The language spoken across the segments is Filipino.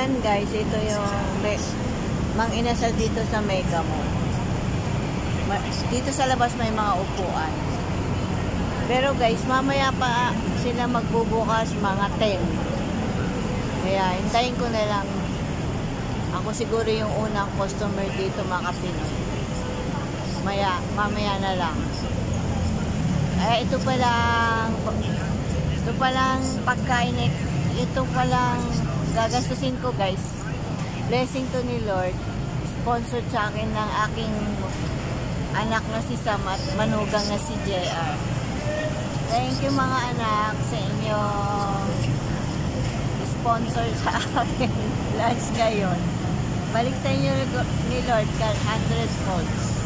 Ayan guys, ito yung Mang Inasal dito sa Mega Mall. Dito sa labas may mga upuan. Pero guys, mamaya pa sila magbubukas mga 10. Kaya hintayin ko na lang. Ako siguro yung unang customer dito mga Pinoy. Mamaya na lang. Ito palang pagkain. Ito palang gagastusin ko guys. Blessing to ni Lord. Sponsored sa akin ng aking anak na si Sam at manugang na si JR. Thank you mga anak sa inyo sponsor sa akin lunch ngayon. Balik sa inyo ni Lord 100 volts.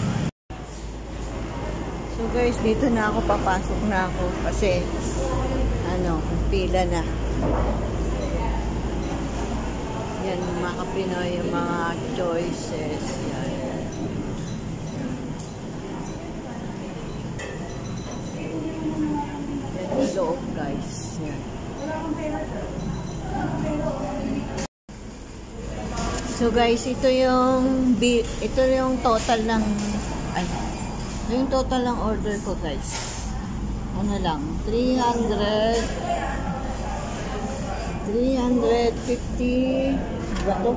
So guys, dito na ako, papasok na ako kasi pila na. Yan mga Pinoy, yung mga choices. Yan. Yan yung loob guys. Yan. So guys, ito yung total ng yung total ng order ko guys. Ano lang, 350 ba to?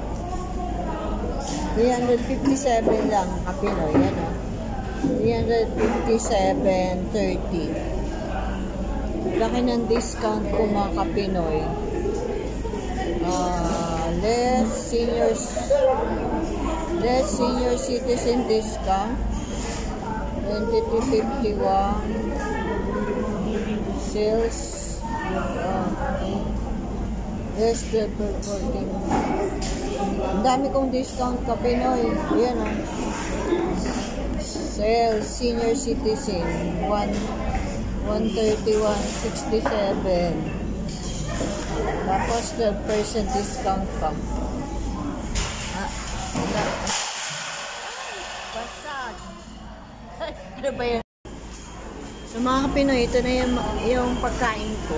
357 lang Kapinoy, ano? 357.30. Laki ng discount ko mga Kapinoy. Less senior citizen discount 2351 sales less double 14. Ang dami kong discount Kapinoy. Yan o. Sales senior citizen 131.67. Tapos 12% discount pa. Basag. Ano ba yan? So mga Kapinoy, ito na yung pagkain ko.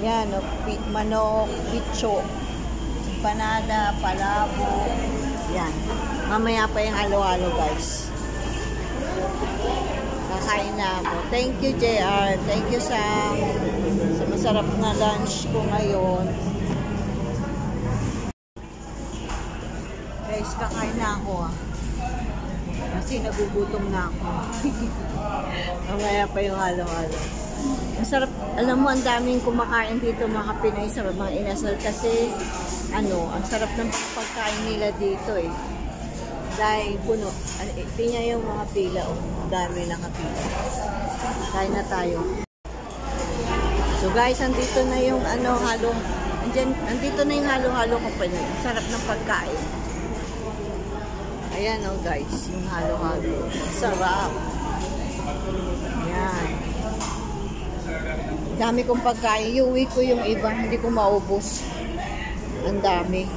Yan, manok, picho, panada, palabo. Yan. Mamaya pa yung halo-halo guys. Kakain na ako. Thank you JR. Thank you sa masarap na lunch ko ngayon. Guys, kakain na ako kasi nagugutom na ako. Mamaya pa yung halo-halo. Masarap. Alam mo, ang daming kumakain dito mga Pinoy sa mga inasal kasi ang sarap ng pagkain nila dito eh. Dahil puno. Tingnan yung mga pila. Dami nakapila. Kain na tayo. So guys, andito na yung andito na yung halo-halo ko pa yun. Sarap ng pagkain. Ayan guys, yung halo-halo. Sarap. Ayan. Dami kong pagkain. Iuwi ko yung iba, hindi ko maubos. Ang dami.